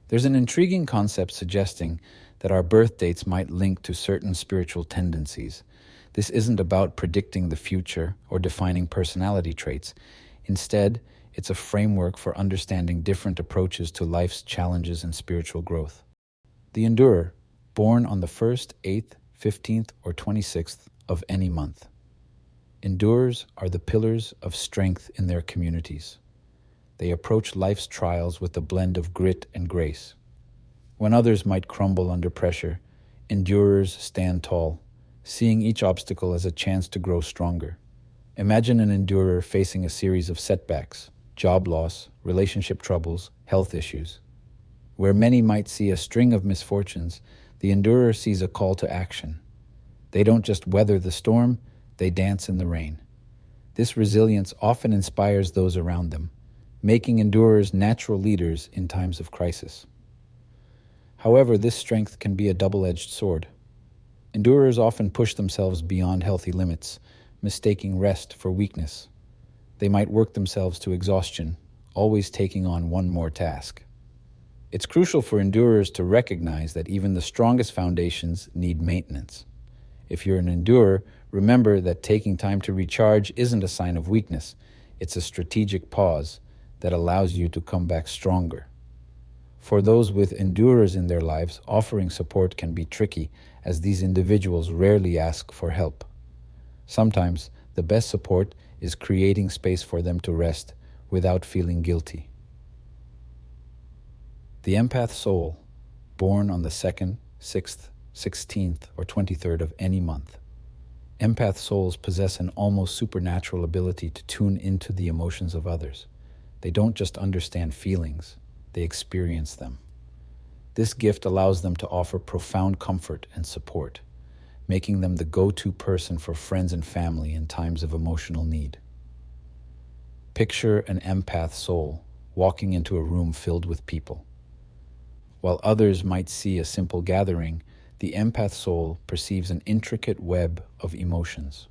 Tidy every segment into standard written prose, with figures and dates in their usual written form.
There's an intriguing concept suggesting that our birth dates might link to certain spiritual tendencies. This isn't about predicting the future or defining personality traits. Instead, it's a framework for understanding different approaches to life's challenges and spiritual growth. The Endurer, born on the 1st, 8th, 15th, or 26th of any month. Endurers are the pillars of strength in their communities. They approach life's trials with a blend of grit and grace. When others might crumble under pressure, endurers stand tall, seeing each obstacle as a chance to grow stronger. Imagine an endurer facing a series of setbacks, job loss, relationship troubles, health issues. Where many might see a string of misfortunes, the endurer sees a call to action. They don't just weather the storm, they dance in the rain. This resilience often inspires those around them, making endurers natural leaders in times of crisis. However, this strength can be a double-edged sword. Endurers often push themselves beyond healthy limits, mistaking rest for weakness. They might work themselves to exhaustion, always taking on one more task. It's crucial for endurers to recognize that even the strongest foundations need maintenance. If you're an endurer, remember that taking time to recharge isn't a sign of weakness. It's a strategic pause that allows you to come back stronger. For those with endurers in their lives, offering support can be tricky, as these individuals rarely ask for help. Sometimes, the best support is creating space for them to rest without feeling guilty. The empath soul, born on the 2nd, 6th, 16th, or 23rd of any month. Empath souls possess an almost supernatural ability to tune into the emotions of others. They don't just understand feelings, they experience them. This gift allows them to offer profound comfort and support, making them the go-to person for friends and family in times of emotional need. Picture an empath soul walking into a room filled with people. While others might see a simple gathering, the empath soul perceives an intricate web of emotions.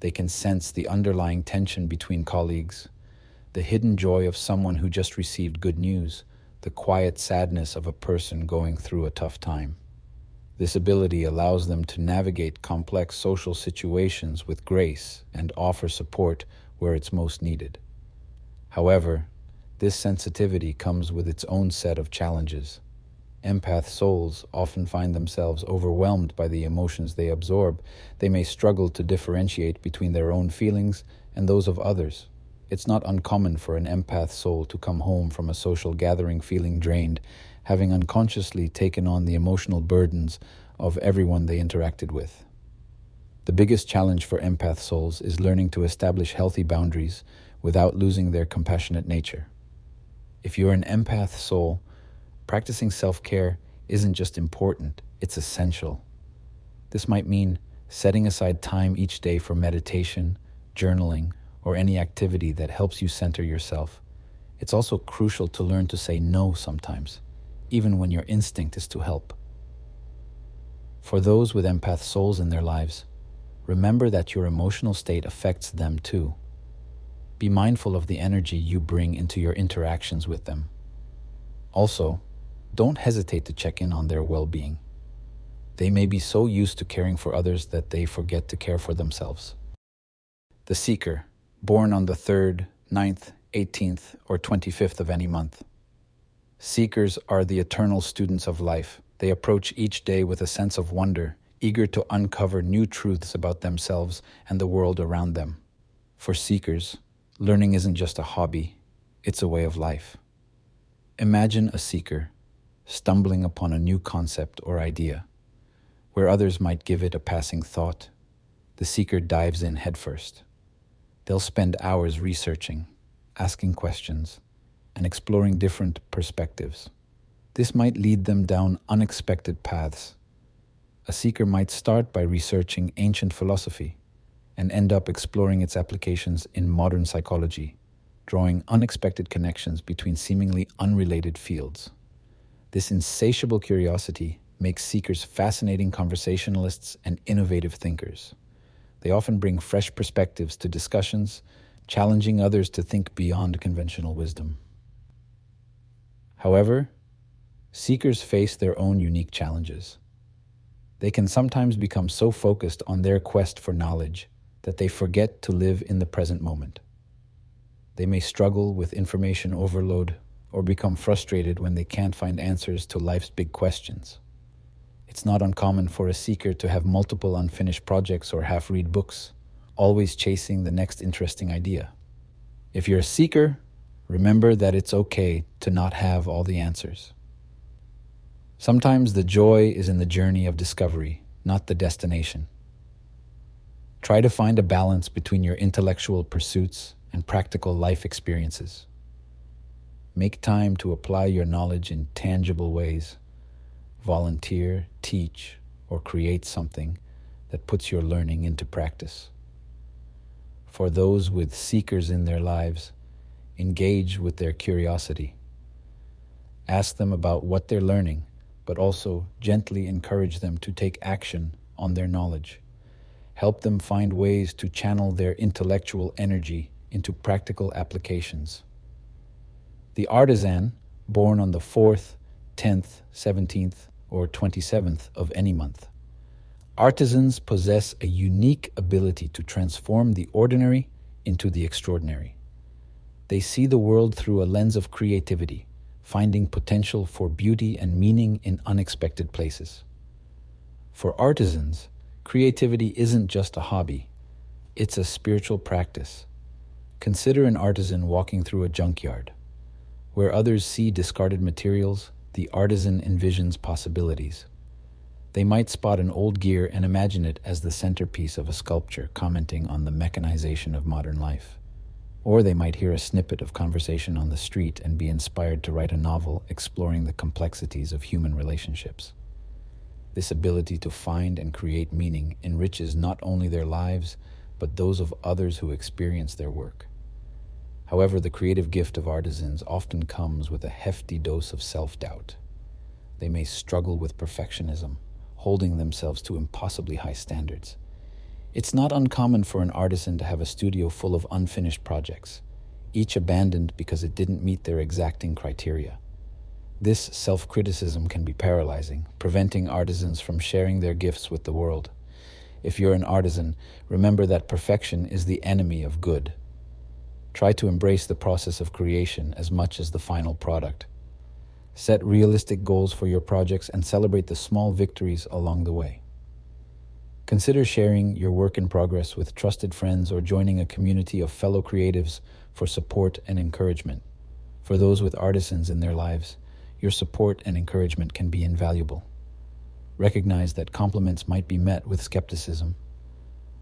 They can sense the underlying tension between colleagues, the hidden joy of someone who just received good news, the quiet sadness of a person going through a tough time. This ability allows them to navigate complex social situations with grace and offer support where it's most needed. However, this sensitivity comes with its own set of challenges. Empath souls often find themselves overwhelmed by the emotions they absorb. They may struggle to differentiate between their own feelings and those of others. It's not uncommon for an empath soul to come home from a social gathering feeling drained, having unconsciously taken on the emotional burdens of everyone they interacted with. The biggest challenge for empath souls is learning to establish healthy boundaries without losing their compassionate nature. If you're an empath soul, practicing self-care isn't just important, it's essential. This might mean setting aside time each day for meditation, journaling, or any activity that helps you center yourself. It's also crucial to learn to say no sometimes, even when your instinct is to help. For those with empath souls in their lives, remember that your emotional state affects them too. Be mindful of the energy you bring into your interactions with them. Also, don't hesitate to check in on their well-being. They may be so used to caring for others that they forget to care for themselves. The Seeker, born on the 3rd, 9th, 18th, or 25th of any month. Seekers are the eternal students of life. They approach each day with a sense of wonder, eager to uncover new truths about themselves and the world around them. For seekers, learning isn't just a hobby, it's a way of life. Imagine a seeker stumbling upon a new concept or idea. Where others might give it a passing thought, the seeker dives in headfirst. They'll spend hours researching, asking questions, and exploring different perspectives. This might lead them down unexpected paths. A seeker might start by researching ancient philosophy and end up exploring its applications in modern psychology, drawing unexpected connections between seemingly unrelated fields. This insatiable curiosity makes seekers fascinating conversationalists and innovative thinkers. They often bring fresh perspectives to discussions, challenging others to think beyond conventional wisdom. However, Seekers face their own unique challenges. They can sometimes become so focused on their quest for knowledge that they forget to live in the present moment. They may struggle with information overload or become frustrated when they can't find answers to life's big questions. It's not uncommon for a seeker to have multiple unfinished projects or half-read books, always chasing the next interesting idea. If you're a seeker, remember that it's okay to not have all the answers. Sometimes the joy is in the journey of discovery, not the destination. Try to find a balance between your intellectual pursuits and practical life experiences. Make time to apply your knowledge in tangible ways. Volunteer, teach, or create something that puts your learning into practice. For those with seekers in their lives, engage with their curiosity. Ask them about what they're learning, but also gently encourage them to take action on their knowledge. Help them find ways to channel their intellectual energy into practical applications. The artisan, born on the 4th, 10th, 17th, or 27th of any month. Artisans possess a unique ability to transform the ordinary into the extraordinary. They see the world through a lens of creativity, finding potential for beauty and meaning in unexpected places. For artisans, creativity isn't just a hobby, it's a spiritual practice. Consider an artisan walking through a junkyard. Where others see discarded materials, the artisan envisions possibilities. They might spot an old gear and imagine it as the centerpiece of a sculpture, commenting on the mechanization of modern life. Or they might hear a snippet of conversation on the street and be inspired to write a novel exploring the complexities of human relationships. This ability to find and create meaning enriches not only their lives, but those of others who experience their work. However, the creative gift of artisans often comes with a hefty dose of self-doubt. They may struggle with perfectionism, holding themselves to impossibly high standards. It's not uncommon for an artisan to have a studio full of unfinished projects, each abandoned because it didn't meet their exacting criteria. This self-criticism can be paralyzing, preventing artisans from sharing their gifts with the world. If you're an artisan, remember that perfection is the enemy of good. Try to embrace the process of creation as much as the final product. Set realistic goals for your projects and celebrate the small victories along the way. Consider sharing your work in progress with trusted friends or joining a community of fellow creatives for support and encouragement. For those with artisans in their lives, your support and encouragement can be invaluable. Recognize that compliments might be met with skepticism.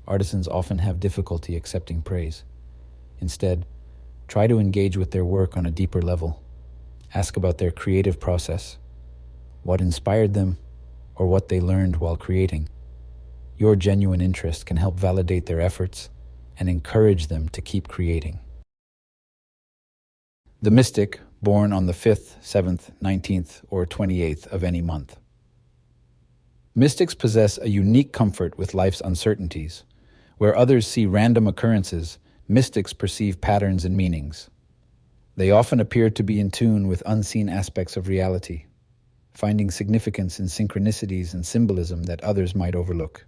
Artisans often have difficulty accepting praise. Instead, try to engage with their work on a deeper level. Ask about their creative process, what inspired them, or what they learned while creating. Your genuine interest can help validate their efforts and encourage them to keep creating. The mystic, born on the 5th, 7th, 19th, or 28th of any month. Mystics possess a unique comfort with life's uncertainties. Where others see random occurrences, mystics perceive patterns and meanings. They often appear to be in tune with unseen aspects of reality, finding significance in synchronicities and symbolism that others might overlook.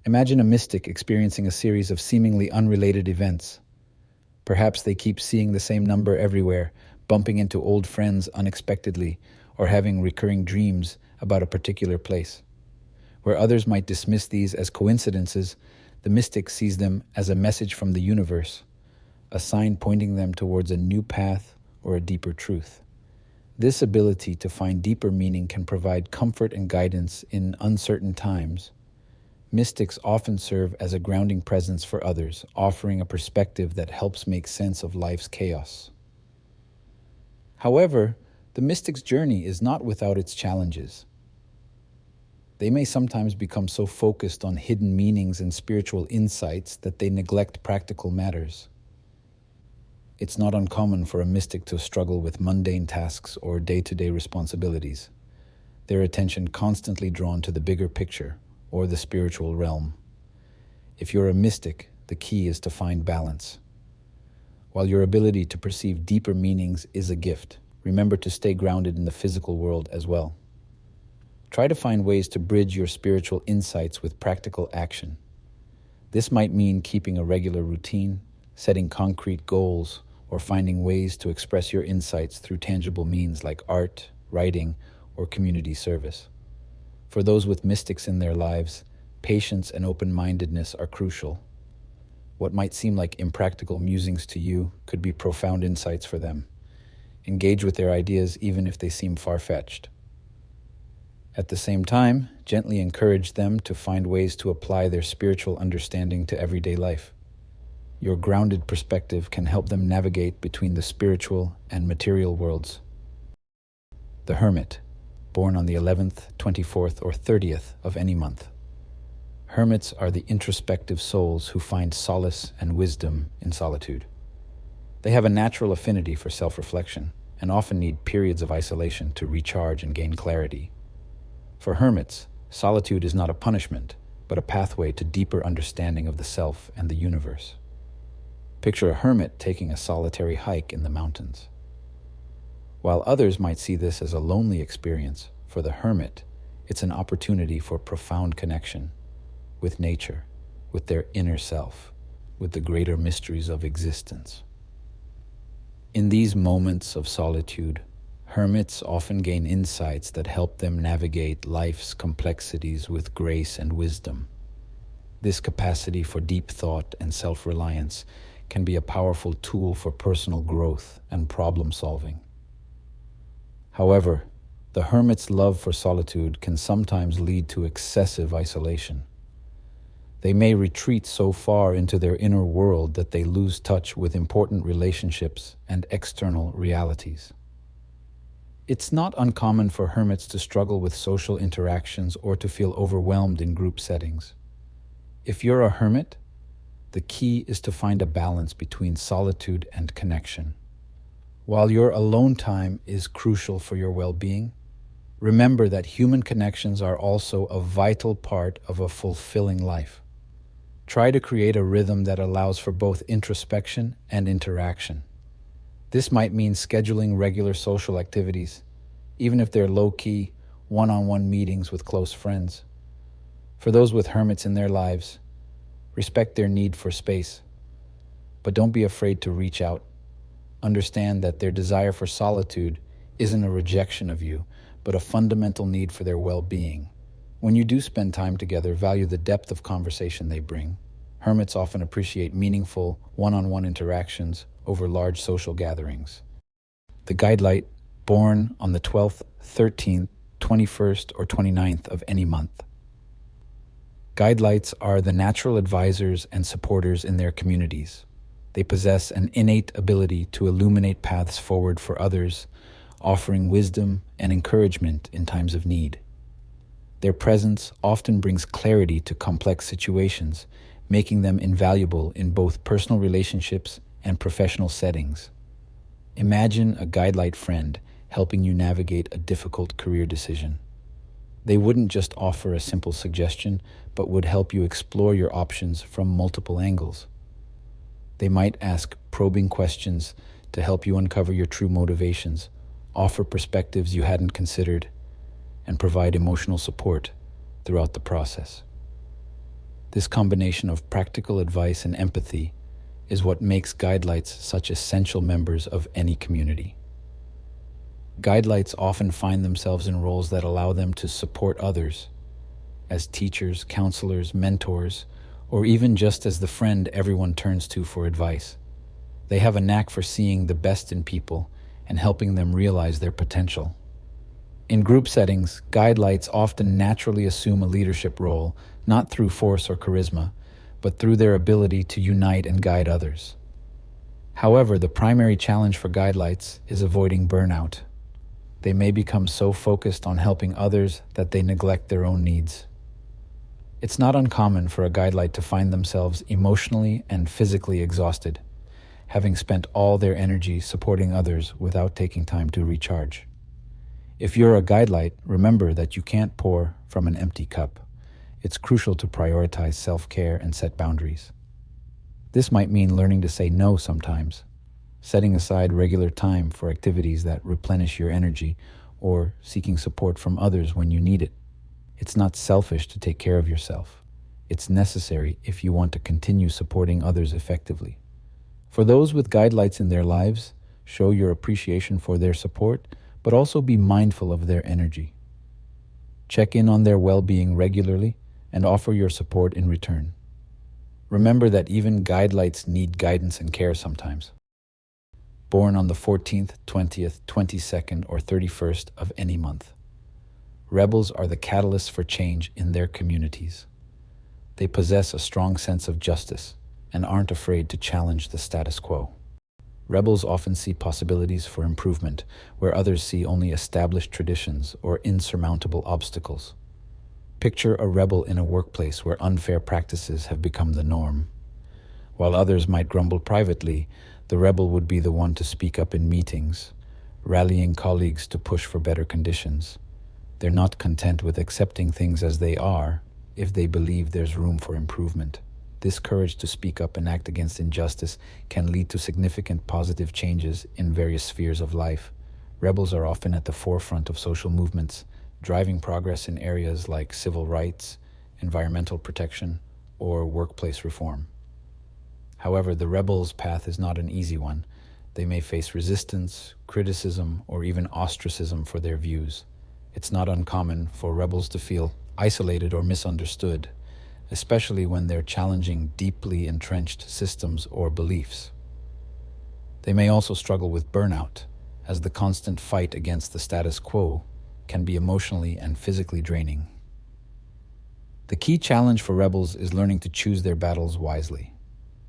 Imagine a mystic experiencing a series of seemingly unrelated events. Perhaps they keep seeing the same number everywhere, bumping into old friends unexpectedly, or having recurring dreams about a particular place. Where others might dismiss these as coincidences, the mystic sees them as a message from the universe, a sign pointing them towards a new path or a deeper truth. This ability to find deeper meaning can provide comfort and guidance in uncertain times. Mystics often serve as a grounding presence for others, offering a perspective that helps make sense of life's chaos. However, the mystic's journey is not without its challenges. They may sometimes become so focused on hidden meanings and spiritual insights that they neglect practical matters. It's not uncommon for a mystic to struggle with mundane tasks or day-to-day responsibilities, their attention constantly drawn to the bigger picture or the spiritual realm. If you're a mystic, the key is to find balance. While your ability to perceive deeper meanings is a gift, remember to stay grounded in the physical world as well. Try to find ways to bridge your spiritual insights with practical action. This might mean keeping a regular routine, setting concrete goals, or finding ways to express your insights through tangible means like art, writing, or community service. For those with mystics in their lives, patience and open-mindedness are crucial. What might seem like impractical musings to you could be profound insights for them. Engage with their ideas even if they seem far-fetched. At the same time, gently encourage them to find ways to apply their spiritual understanding to everyday life. Your grounded perspective can help them navigate between the spiritual and material worlds. The Hermit, born on the 11th, 24th, or 30th of any month. Hermits are the introspective souls who find solace and wisdom in solitude. They have a natural affinity for self-reflection and often need periods of isolation to recharge and gain clarity. For hermits, solitude is not a punishment, but a pathway to deeper understanding of the self and the universe. Picture a hermit taking a solitary hike in the mountains. While others might see this as a lonely experience, for the hermit, it's an opportunity for profound connection with nature, with their inner self, with the greater mysteries of existence. In these moments of solitude, hermits often gain insights that help them navigate life's complexities with grace and wisdom. This capacity for deep thought and self-reliance can be a powerful tool for personal growth and problem-solving. However, the hermit's love for solitude can sometimes lead to excessive isolation. They may retreat so far into their inner world that they lose touch with important relationships and external realities. It's not uncommon for hermits to struggle with social interactions or to feel overwhelmed in group settings. If you're a hermit, the key is to find a balance between solitude and connection. While your alone time is crucial for your well-being, remember that human connections are also a vital part of a fulfilling life. Try to create a rhythm that allows for both introspection and interaction. This might mean scheduling regular social activities, even if they're low-key, one-on-one meetings with close friends. For those with hermits in their lives, respect their need for space, but don't be afraid to reach out. Understand that their desire for solitude isn't a rejection of you, but a fundamental need for their well-being. When you do spend time together, value the depth of conversation they bring. Hermits often appreciate meaningful, one-on-one interactions over large social gatherings. The guide light, born on the 12th, 13th, 21st, or 29th of any month. Guide lights are the natural advisors and supporters in their communities. They possess an innate ability to illuminate paths forward for others, offering wisdom and encouragement in times of need. Their presence often brings clarity to complex situations, making them invaluable in both personal relationships and professional settings. Imagine a guide light friend helping you navigate a difficult career decision. They wouldn't just offer a simple suggestion, but would help you explore your options from multiple angles. They might ask probing questions to help you uncover your true motivations, offer perspectives you hadn't considered, and provide emotional support throughout the process. This combination of practical advice and empathy is what makes guide lights such essential members of any community. Guide lights often find themselves in roles that allow them to support others, as teachers, counselors, mentors, or even just as the friend everyone turns to for advice. They have a knack for seeing the best in people and helping them realize their potential. In group settings, guide lights often naturally assume a leadership role, not through force or charisma, but through their ability to unite and guide others. However, the primary challenge for guide lights is avoiding burnout. They may become so focused on helping others that they neglect their own needs. It's not uncommon for a guide light to find themselves emotionally and physically exhausted, having spent all their energy supporting others without taking time to recharge. If you're a guide light, remember that you can't pour from an empty cup. It's crucial to prioritize self-care and set boundaries. This might mean learning to say no sometimes, setting aside regular time for activities that replenish your energy, or seeking support from others when you need it. It's not selfish to take care of yourself. It's necessary if you want to continue supporting others effectively. For those with guidelights in their lives, show your appreciation for their support, but also be mindful of their energy. Check in on their well-being regularly and offer your support in return. Remember that even guidelights need guidance and care sometimes. Born on the 14th, 20th, 22nd, or 31st of any month. Rebels are the catalysts for change in their communities. They possess a strong sense of justice and aren't afraid to challenge the status quo. Rebels often see possibilities for improvement where others see only established traditions or insurmountable obstacles. Picture a rebel in a workplace where unfair practices have become the norm. While others might grumble privately, the rebel would be the one to speak up in meetings, rallying colleagues to push for better conditions. They're not content with accepting things as they are if they believe there's room for improvement. This courage to speak up and act against injustice can lead to significant positive changes in various spheres of life. Rebels are often at the forefront of social movements, driving progress in areas like civil rights, environmental protection, or workplace reform. However, the rebel's path is not an easy one. They may face resistance, criticism, or even ostracism for their views. It's not uncommon for rebels to feel isolated or misunderstood, especially when they're challenging deeply entrenched systems or beliefs. They may also struggle with burnout, as the constant fight against the status quo can be emotionally and physically draining. The key challenge for rebels is learning to choose their battles wisely.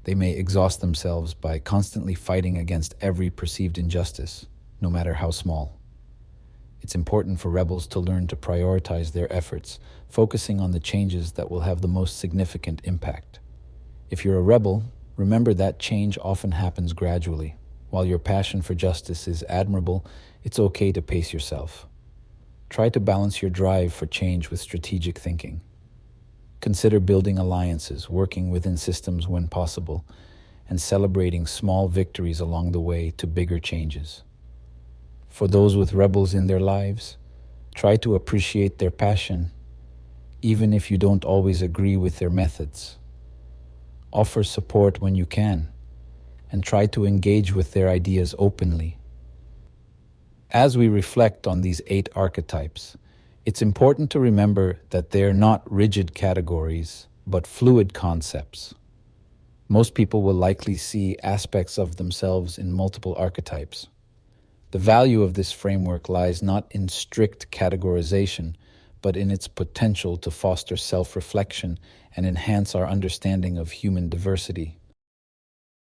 They may exhaust themselves by constantly fighting against every perceived injustice, no matter how small. It's important for rebels to learn to prioritize their efforts, focusing on the changes that will have the most significant impact. If you're a rebel, remember that change often happens gradually. While your passion for justice is admirable, it's okay to pace yourself. Try to balance your drive for change with strategic thinking. Consider building alliances, working within systems when possible, and celebrating small victories along the way to bigger changes. For those with rebels in their lives, try to appreciate their passion, even if you don't always agree with their methods. Offer support when you can, and try to engage with their ideas openly. As we reflect on these 8 archetypes, it's important to remember that they're not rigid categories, but fluid concepts. Most people will likely see aspects of themselves in multiple archetypes. The value of this framework lies not in strict categorization, but in its potential to foster self-reflection and enhance our understanding of human diversity.